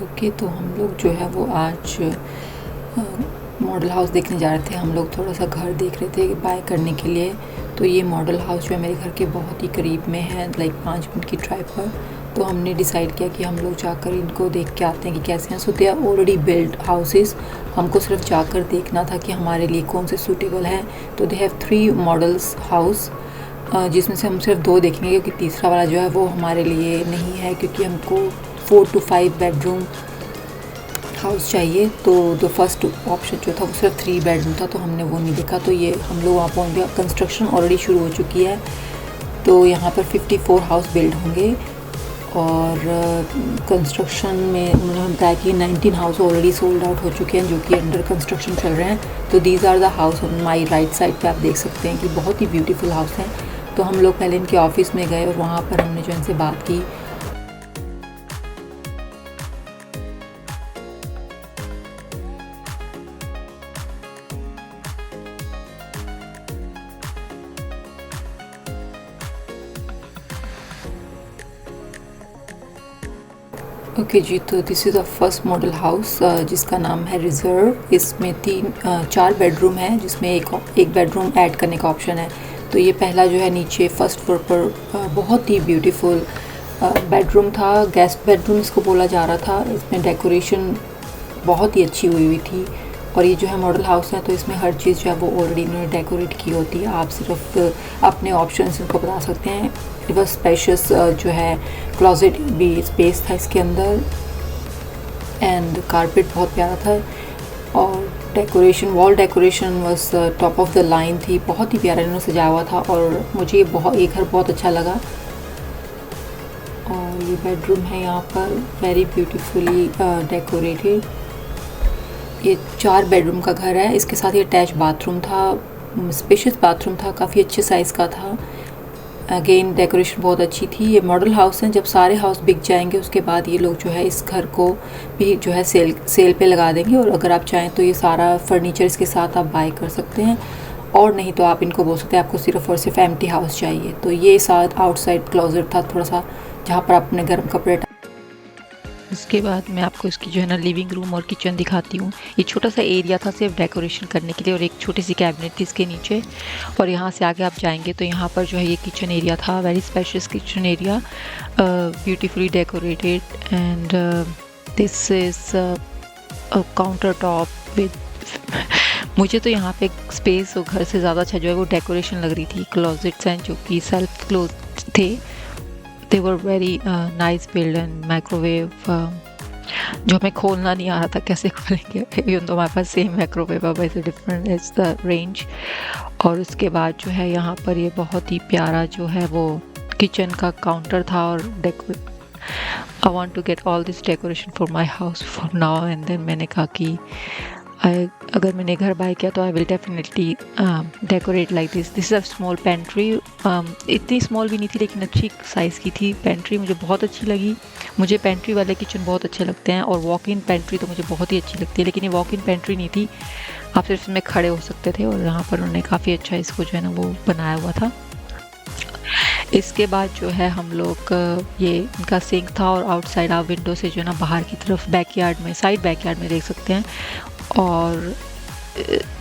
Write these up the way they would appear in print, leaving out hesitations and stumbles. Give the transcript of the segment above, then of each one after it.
Okay, तो हम लोग जो है वो आज मॉडल हाउस देखने जा रहे थे। हम लोग थोड़ा सा घर देख रहे थे बाय करने के लिए। तो ये मॉडल हाउस जो है मेरे घर के बहुत ही करीब में है, लाइक 5 मिनट की ड्राइव पर। तो हमने डिसाइड किया कि हम लोग जाकर इनको देख के आते हैं कि कैसे हैं। So they are already build houses, हमको सिर्फ जाकर देखना था कि हमारे लिए कौन से सूटेबल हैं। तो दे हैव 3 मॉडल्स हाउस, जिसमें से हम सिर्फ 2 देखेंगे क्योंकि तीसरा वाला जो है वो हमारे लिए नहीं है, क्योंकि हमको 4 to 5 बेडरूम हाउस चाहिए। तो द फर्स्ट ऑप्शन जो था वो सिर्फ 3 बेडरूम था, तो हमने वो नहीं देखा। तो ये हम लोग वहाँ पहुँच गया। कंस्ट्रक्शन ऑलरेडी शुरू हो चुकी है। तो यहाँ पर 54 हाउस बिल्ड होंगे और कंस्ट्रक्शन में उन्होंने हमें बताया कि 19 हाउस ऑलरेडी सोल्ड आउट हो चुके हैं जो कि अंडर कंस्ट्रक्शन चल रहे हैं। तो these are the house on my right side पे आप देख सकते हैं कि बहुत ही ब्यूटीफुल हाउस हैं। तो हम लोग पहले इनके ऑफिस में गए और वहाँ पर हमने जो इनसे बात की। ओके जी, तो this is the first model house जिसका नाम है रिज़र्व। इसमें 4 बेडरूम है, जिसमें एक बेडरूम ऐड करने का ऑप्शन है। तो ये पहला जो है नीचे फर्स्ट फ्लोर पर बहुत ही ब्यूटीफुल बेडरूम था। गेस्ट बेडरूम इसको बोला जा रहा था। इसमें डेकोरेशन बहुत ही अच्छी हुई थी। और ये जो है मॉडल हाउस है, तो इसमें हर चीज़ जो है वो ऑलरेडी इन्होंने डेकोरेट की होती है। आप सिर्फ अपने ऑप्शंस इनको बता सकते हैं। इट वॉज स्पेशियस, जो है क्लोजेट भी स्पेस था इसके अंदर, एंड कारपेट बहुत प्यारा था। और decoration, wall decoration was top of the line थी। बहुत ही प्यारा इन्होंने सजाया हुआ था और मुझे ये घर बहुत अच्छा लगा। और ये बेडरूम है यहाँ पर वेरी ब्यूटीफुली डेकोरेटेड। ये 4 बेडरूम का घर है। इसके साथ ये अटैच बाथरूम था, स्पेशियस बाथरूम था, काफ़ी अच्छे साइज़ का था। अगेन डेकोरेशन बहुत अच्छी थी। ये मॉडल हाउस हैं, जब सारे हाउस बिक जाएंगे उसके बाद ये लोग जो है इस घर को भी जो है सेल पे लगा देंगे। और अगर आप चाहें तो ये सारा फर्नीचर इसके साथ आप बाय कर सकते हैं, और नहीं तो आप इनको बोल सकते हैं आपको सिर्फ और सिर्फ एम्प्टी हाउस चाहिए। तो ये साथ आउटसाइड क्लोजेट था थोड़ा सा, जहाँ पर आप अपने गर्म कपड़े। इसके बाद मैं आपको इसकी जो है ना लिविंग रूम और किचन दिखाती हूँ। ये छोटा सा एरिया था सिर्फ डेकोरेशन करने के लिए, और एक छोटी सी कैबिनेट थी इसके नीचे। और यहाँ से आगे आप जाएंगे तो यहाँ पर जो है ये किचन एरिया था, very spacious kitchen area, beautifully decorated. And this is counter top with मुझे तो यहाँ पे स्पेस और घर से ज़्यादा अच्छा जो है वो डेकोरेशन लग रही थी। क्लोजेट्स हैं जो कि सेल्फ क्लोज थे। They were very nice build and microwave जो हमें खोलना नहीं आ रहा था कैसे खोलेंगे, even though हमारे पास सेम माइक्रोवेव है, but different is the range. और उसके बाद जो है यहाँ पर ये बहुत ही प्यारा जो है वो किचन का काउंटर था। और I want to get all this decoration for my house for now and then। मैंने कहा कि अगर मैंने घर बाय किया तो I will definitely decorate like this is a small pantry. इतनी स्मॉल भी नहीं थी लेकिन अच्छी साइज़ की थी पेंट्री, मुझे बहुत अच्छी लगी। मुझे पेंट्री वाले किचन बहुत अच्छे लगते हैं, और वॉक इन पेंट्री तो मुझे बहुत ही अच्छी लगती है। लेकिन ये वॉक इन पेंट्री नहीं थी, आप सिर्फ इसमें खड़े हो सकते थे। और यहाँ पर उन्होंने काफ़ी अच्छा इसको जो है ना वो बनाया हुआ था। इसके बाद जो है हम लोग ये इनका सिंक था, और आउटसाइड आप विंडो से जो है ना बाहर की तरफ बैकयार्ड में, साइड बैकयार्ड में देख सकते हैं। और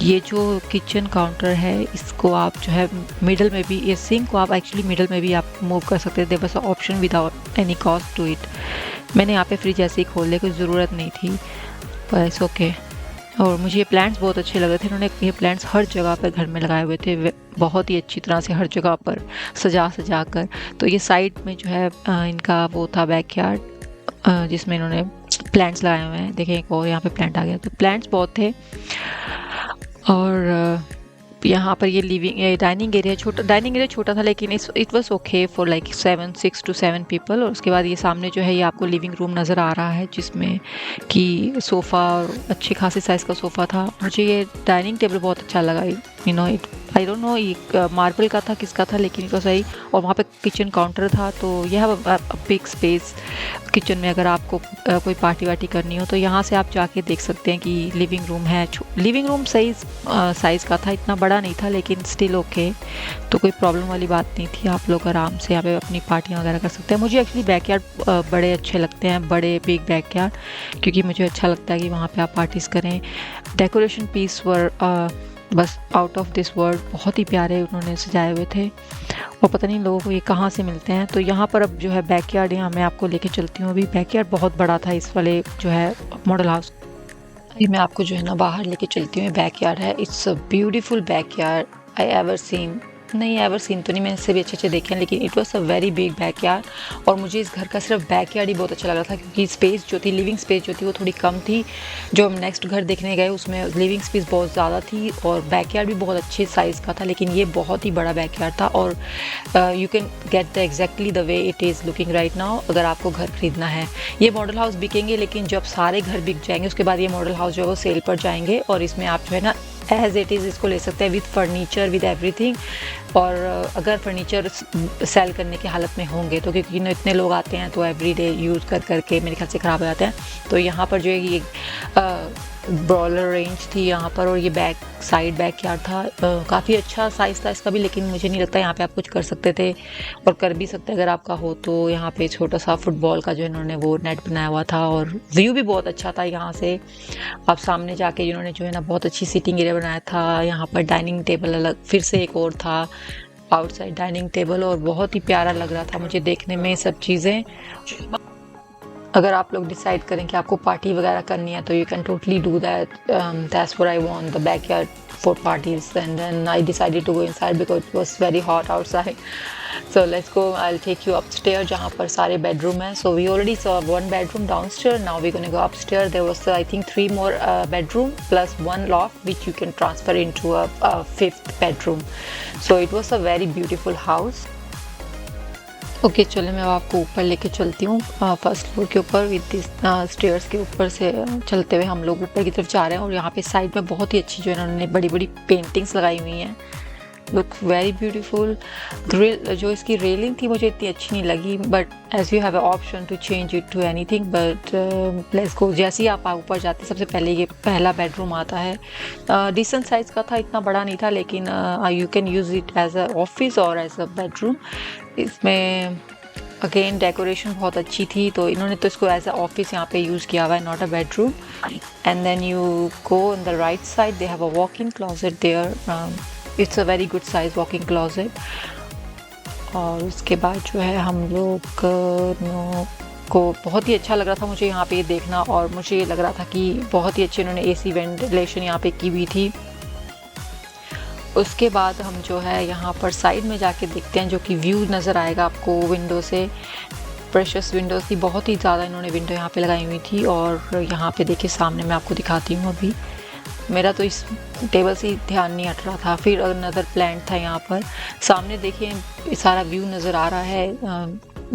ये जो किचन काउंटर है इसको आप जो है मिडल में भी, ये सिंक को आप एक्चुअली मिडल में भी आप मूव कर सकते थे, बस option without any cost to it. मैंने यहाँ पे फ्रिज ऐसे ही खोलने की ज़रूरत नहीं थी, बस ओके। और मुझे ये प्लांट्स बहुत अच्छे लग रहे थे। उन्होंने ये प्लांट्स हर जगह पर घर में लगाए हुए थे, बहुत ही अच्छी तरह से हर जगह पर सजा कर। तो ये साइड में जो है इनका वो था बैकयार्ड, जिसमें इन्होंने प्लांट्स लगाए हुए हैं। देखें एक और यहाँ पे प्लांट आ गया। तो प्लांट्स बहुत थे। और यहाँ पर ये डाइनिंग एरिया छोटा था, लेकिन it was okay for like 6 to 7 people. और उसके बाद ये सामने जो है ये आपको लिविंग रूम नज़र आ रहा है, जिसमें कि सोफ़ा और अच्छी खासी साइज़ का सोफ़ा था। मुझे ये डाइनिंग टेबल बहुत अच्छा लगा। You know it I don't know ये मार्बल का था किसका था, लेकिन इट वाज सही। और वहाँ पे किचन काउंटर था, तो यह बिग स्पेस किचन में अगर आपको कोई पार्टी वार्टी करनी हो तो यहाँ से आप जाके देख सकते हैं कि लिविंग रूम है। लिविंग रूम सही साइज़ का था, इतना बड़ा नहीं था लेकिन स्टिल ओके, तो कोई प्रॉब्लम वाली बात नहीं थी। आप लोग आराम से यहाँ पे अपनी पार्टियाँ वगैरह कर सकते हैं। मुझे एक्चुअली बैकयार्ड बड़े अच्छे लगते हैं, बड़े बिग बैकयार्ड, क्योंकि मुझे अच्छा लगता है कि वहाँ पे आप पार्टीज़ करें। डेकोरेशन पीस वर बस आउट ऑफ दिस वर्ल्ड, बहुत ही प्यारे उन्होंने सजाए हुए थे, और पता नहीं लोगों को ये कहाँ से मिलते हैं। तो यहाँ पर अब जो है बैकयार्ड, यहाँ मैं आपको लेके चलती हूँ। अभी बैकयार्ड बहुत बड़ा था इस वाले जो है मॉडल हाउस। अभी मैं आपको जो है ना बाहर लेके चलती हूँ। बैकयार्ड है, it's a beautiful backyard I ever seen. नहीं, एवर सीन तो नहीं, मैंने इससे भी अच्छे देखे हैं, लेकिन it was a very big backyard. और मुझे इस घर का सिर्फ बैकयार्ड ही बहुत अच्छा लग रहा था, क्योंकि स्पेस जो थी, लिविंग स्पेस जो थी वो थोड़ी कम थी। जो हम नेक्स्ट घर देखने गए उसमें लिविंग स्पेस बहुत ज़्यादा थी, और बैकयार्ड भी बहुत अच्छे साइज़ का था, लेकिन ये बहुत ही बड़ा बैकयार्ड था। और you can get the exactly the way it is looking right now, अगर आपको घर खरीदना है। ये मॉडल हाउस बिकेंगे, लेकिन जब सारे घर बिक जाएंगे उसके बाद ये मॉडल हाउस जो है वो सेल पर जाएंगे, और इसमें आप जो है ना एज इट इज़ इसको ले सकते हैं, विद फर्नीचर, विद एवरीथिंग। और अगर फर्नीचर सेल करने की हालत में होंगे तो, क्योंकि इतने लोग आते हैं तो एवरीडे यूज़ कर करके मेरे ख्याल से ख़राब हो जाते हैं। तो यहाँ पर जो है ये ब्रॉलर रेंज थी यहाँ पर, और ये बैक साइड बैकयार्ड था। काफ़ी अच्छा साइज़ था इसका भी, लेकिन मुझे नहीं लगता यहाँ पे आप कुछ कर सकते थे, और कर भी सकते अगर आपका हो तो। यहाँ पे छोटा सा फुटबॉल का जो इन्होंने वो नेट बनाया हुआ था, और व्यू भी बहुत अच्छा था। यहाँ से आप सामने जाके इन्होंने जो है ना बहुत अच्छी सीटिंग एरिया बनाया था। यहाँ पर डाइनिंग टेबल अलग फिर से एक और था, आउटसाइड डाइनिंग टेबल, और बहुत ही प्यारा लग रहा था मुझे देखने में सब चीज़ें। अगर आप लोग डिसाइड करें कि आपको पार्टी वगैरह करनी है तो you can totally do that. That's what I want, the backyard for parties, and then I decided to go inside because it was very hot outside. So let's go, I will take you upstair जहाँ पर सारे bedroom हैं। So we already saw one bedroom downstair, now we gonna go upstair. There was I think 3 more bedroom plus 1 loft which you can transfer into a 5th bedroom. So it was a very beautiful house. Okay चलो मैं आपको ऊपर लेके चलती हूँ। First floor के ऊपर with this stairs के ऊपर से चलते हुए हम लोग ऊपर की तरफ जा रहे हैं। और यहाँ पे साइड में बहुत ही अच्छी जो है उन्होंने बड़ी बड़ी पेंटिंग्स लगाई हुई हैं, लुक वेरी ब्यूटीफुल। ग्रिल जो इसकी रेलिंग थी मुझे इतनी अच्छी नहीं लगी, but as you have a option to change it to anything, but let's go. जैसे ही आप ऊपर जाते सबसे पहले ये पहला बेडरूम आता है। डिसेंट साइज़ का था, इतना बड़ा नहीं था, लेकिन you can use it as a office और एज अ बेडरूम। इसमें अगेन डेकोरेशन बहुत अच्छी थी, तो इन्होंने तो इसको एज अ ऑफिस यहाँ पे यूज़ किया हुआ है, not a bedroom. And then you go on the right side, they have a walk in closet there. It's a very good size walk in closet. और उसके बाद जो है हम लोग को बहुत ही अच्छा लग रहा था मुझे यहाँ पे ये देखना, और मुझे ये लग रहा था कि बहुत ही अच्छे इन्होंने AC वेंटिलेशन यहाँ पे की हुई थी। उसके बाद हम जो है यहाँ पर साइड में जाके देखते हैं, जो कि व्यू नज़र आएगा आपको विंडो से। प्रेशस विंडोज़ थी, बहुत ही ज़्यादा इन्होंने विंडो यहाँ पे लगाई हुई थी। और यहाँ पे देखिए सामने मैं आपको दिखाती हूँ, अभी मेरा तो इस टेबल से ध्यान नहीं हट रहा था। फिर अनदर प्लांट था यहाँ पर, सामने देखिए सारा व्यू नज़र आ रहा है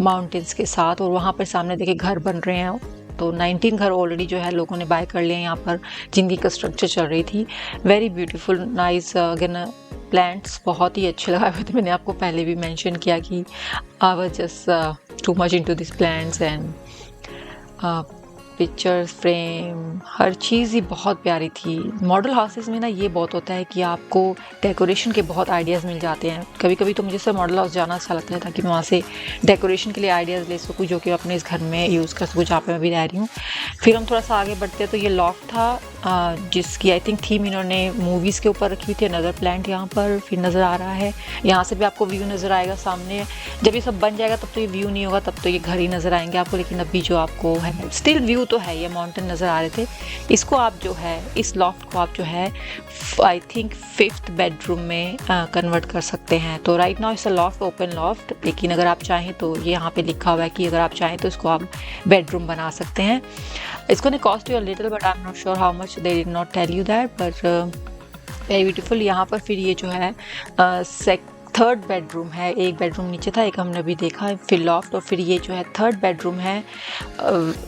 माउंटेन्स के साथ। और वहाँ पर सामने देखिए घर बन रहे हैं, तो 19 घर ऑलरेडी जो है लोगों ने बाय कर लिए यहाँ पर, जिनकी कंस्ट्रक्शन चल रही थी। Very beautiful nice. Again plants बहुत ही अच्छे लगाए हुए थे, मैंने आपको पहले भी मेंशन किया कि I was just too much into this plants. And pictures frame, हर चीज़ ही बहुत प्यारी थी। मॉडल हाउसेस में ना ये बहुत होता है कि आपको डेकोरेशन के बहुत आइडियाज़ मिल जाते हैं। कभी कभी तो मुझे सिर्फ मॉडल हाउस जाना अच्छा लगता है, ताकि मैं वहाँ से डेकोरेशन के लिए आइडियाज़ ले सकूँ, जो कि अपने इस घर में यूज़ कर सकूँ जहाँ पे मैं भी रह रही हूँ। फिर हम थोड़ा सा आगे बढ़ते हैं तो ये लॉफ्ट था, जिसकी आई थिंक थीम इन्होंने मूवीज़ के ऊपर रखी हुई थी। अनदर प्लांट यहाँ पर फिर नज़र आ रहा है, यहाँ से भी आपको व्यू नज़र आएगा सामने। जब ये सब बन जाएगा तब तो ये व्यू नहीं होगा, तब तो ये घर ही नज़र आएंगे आपको, लेकिन अभी जो आपको है स्टिल व्यू तो है, ये माउंटेन नज़र आ रहे थे। इसको आप जो है, इस लॉफ्ट को आप जो है आई थिंक 5th बेडरूम में कन्वर्ट कर सकते हैं। तो right now it's a loft, open loft, लेकिन अगर आप चाहें तो ये यहाँ पे लिखा हुआ है कि अगर आप चाहें तो इसको आप बेडरूम बना सकते हैं। It's going to cost you a little, but I'm not sure how much. They did not tell you that, but very beautiful। यहाँ पर फिर ये जो है थर्ड बेडरूम है। एक बेडरूम नीचे था, एक हमने अभी देखा, फिर लॉफ्ट, और फिर ये जो है थर्ड बेडरूम है।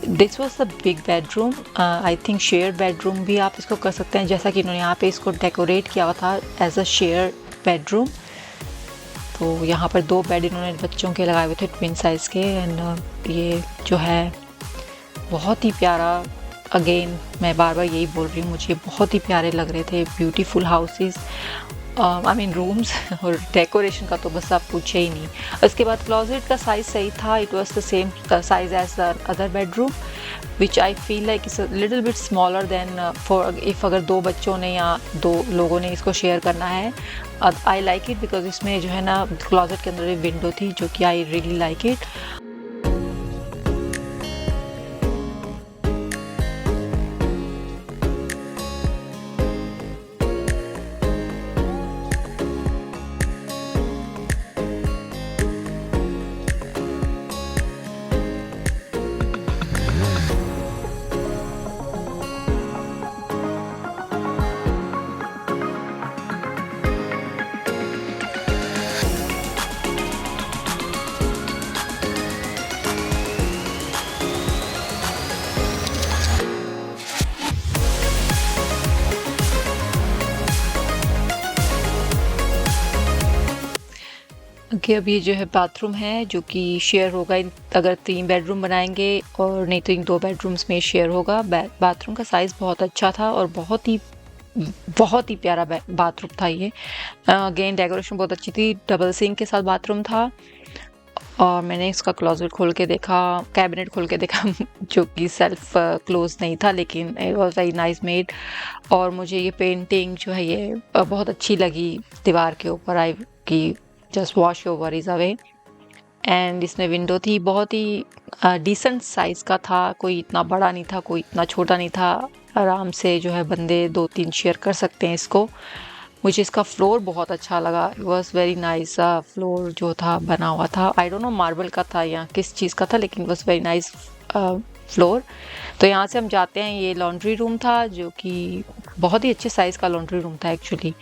This was the big bedroom. I think share bedroom भी आप इसको कर सकते हैं, जैसा कि इन्होंने यहाँ पे इसको डेकोरेट किया हुआ था एज अ शेयर बेडरूम। तो यहाँ पर 2 बेड इन्होंने बच्चों के लगाए हुए थे, ट्विन साइज़ के। एंड ये जो है बहुत ही प्यारा, अगेन मैं बार बार यही बोल रही हूँ, मुझे बहुत ही प्यारे लग रहे थे, beautiful houses, I mean rooms. और डेकोरेशन का तो बस आप पूछे ही नहीं। उसके बाद क्लोजेट का साइज़ सही था, it was the same size as the other bedroom, which I feel like it's a little bit smaller than for if अगर 2 बच्चों ने या 2 लोगों ने इसको शेयर करना है। आई लाइक इट बिकॉज इसमें जो है ना क्लोजेट के अंदर एक विंडो थी, जो कि आई रियली लाइक इट। कि अब ये जो है बाथरूम है, जो कि शेयर होगा अगर 3 बेडरूम बनाएंगे, और नहीं तो इन 2 बेडरूम्स में शेयर होगा। बाथरूम का साइज़ बहुत अच्छा था और बहुत ही प्यारा बाथरूम था ये। अगेन डेकोरेशन बहुत अच्छी थी, डबल सिंक के साथ बाथरूम था। और मैंने इसका क्लोजेट खोल के देखा, कैबिनेट खोल के देखा जो कि सेल्फ क्लोज नहीं था, लेकिन it was very nice made. और मुझे ये पेंटिंग जो है ये बहुत अच्छी लगी दीवार के ऊपर, आई कि just wash over is away. And इसमें विंडो थी, बहुत ही डिसेंट साइज़ का था, कोई इतना बड़ा नहीं था, कोई इतना छोटा नहीं था। आराम से जो है बंदे 2-3 शेयर कर सकते हैं इसको। मुझे इसका फ्लोर बहुत अच्छा लगा, it was very nice. Floor जो था बना हुआ था, आई डोंट नो मार्बल का था या किस चीज़ का था, लेकिन वॉज वेरी नाइस फ्लोर। तो यहाँ से हम जाते हैं, ये लॉन्ड्री रूम था, जो कि बहुत ही अच्छे साइज़ का लॉन्ड्री रूम था एक्चुअली।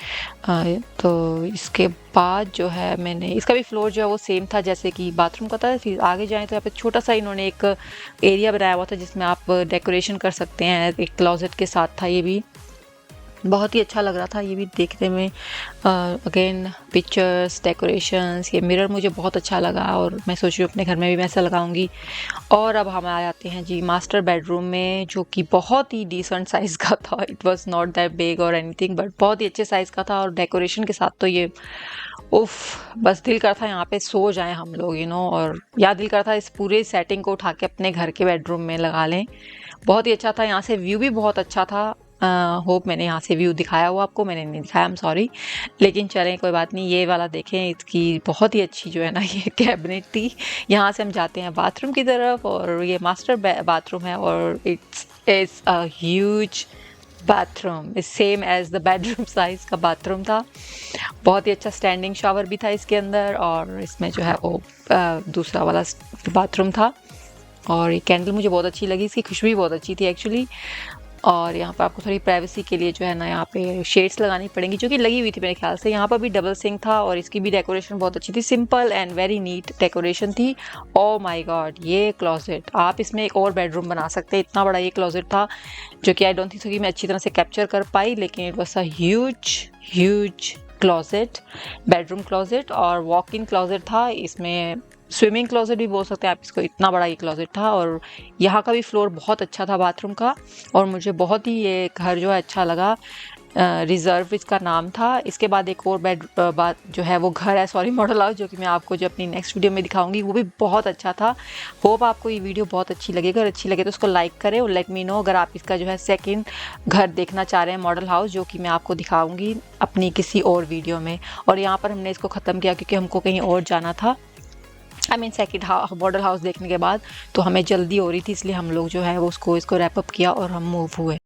तो इसके बाद जो है मैंने इसका भी फ्लोर जो है वो सेम था जैसे कि बाथरूम का था। फिर आगे जाएं तो यहाँ पे छोटा सा इन्होंने एक एरिया बनाया हुआ था जिसमें आप डेकोरेशन कर सकते हैं, एक क्लोजेट के साथ था। ये भी बहुत ही अच्छा लग रहा था, ये भी देखने में। अगेन पिक्चर्स, डेकोरेशंस, ये मिरर मुझे बहुत अच्छा लगा और मैं सोच रही हूँ अपने घर में भी मैं ऐसा लगाऊंगी। और अब हम आ जाते हैं जी मास्टर बेडरूम में, जो कि बहुत ही डिसेंट साइज़ का था। It was not that big और एनीथिंग, बट बहुत ही अच्छे साइज़ का था। और डेकोरेशन के साथ तो ये उफ, बस दिल करता है यहाँ पे सो जाएं हम लोग, और या दिल करता है इस पूरे सेटिंग को उठा के अपने घर के बेडरूम में लगा लें। बहुत ही अच्छा था, यहाँ से व्यू भी बहुत अच्छा था। होप मैंने यहाँ से व्यू दिखाया हुआ आपको, मैंने नहीं दिखाया, आई एम सॉरी। लेकिन चलें कोई बात नहीं, ये वाला देखें, इसकी बहुत ही अच्छी जो है ना ये कैबिनेट थी। यहाँ से हम जाते हैं बाथरूम की तरफ, और ये मास्टर बाथरूम है और it's is a huge bathroom, same as the bedroom size का बाथरूम था। बहुत ही अच्छा स्टैंडिंग शावर भी था इसके अंदर, और इसमें जो है वो दूसरा वाला बाथरूम था। और ये कैंडल मुझे बहुत अच्छी लगी, इसकी खुशबू बहुत अच्छी थी एक्चुअली। और यहाँ पर आपको थोड़ी प्राइवेसी के लिए जो है ना यहाँ पे शेड्स लगानी पड़ेंगी, जो कि लगी हुई थी मेरे ख्याल से। यहाँ पर भी डबल सिंक था और इसकी भी डेकोरेशन बहुत अच्छी थी, simple and very neat decoration थी। ओह माय गॉड, ये क्लोजेट, आप इसमें एक और बेडरूम बना सकते हैं, इतना बड़ा ये क्लोजेट था, जो कि आई डोंट थिंक सो कि मैं अच्छी तरह से कैप्चर कर पाई, लेकिन it was a huge closet, bedroom closet और वॉक इन क्लोजेट था। इसमें स्विमिंग क्लोजेट भी बोल सकते हैं आप इसको, इतना बड़ा ये क्लोजेट था। और यहाँ का भी फ्लोर बहुत अच्छा था बाथरूम का, और मुझे बहुत ही ये घर जो है अच्छा लगा। रिजर्व इसका नाम था। इसके बाद एक और बात जो है वो घर है, सॉरी मॉडल हाउस, जो कि मैं आपको जो अपनी नेक्स्ट वीडियो में दिखाऊंगी, वो भी बहुत अच्छा था। होप आपको ये वीडियो बहुत अच्छी लगेगी, अगर अच्छी लगे तो उसको लाइक करें और लेट मी नो अगर आप इसका जो है सेकंड घर देखना चाह रहे हैं मॉडल हाउस, जो कि मैं आपको दिखाऊंगी अपनी किसी और वीडियो में। और यहाँ पर हमने इसको ख़त्म किया क्योंकि हमको कहीं और जाना था, I mean second model house देखने के बाद तो हमें जल्दी हो रही थी, इसलिए हम लोग जो है वो इसको रैप अप किया और हम मूव हुए।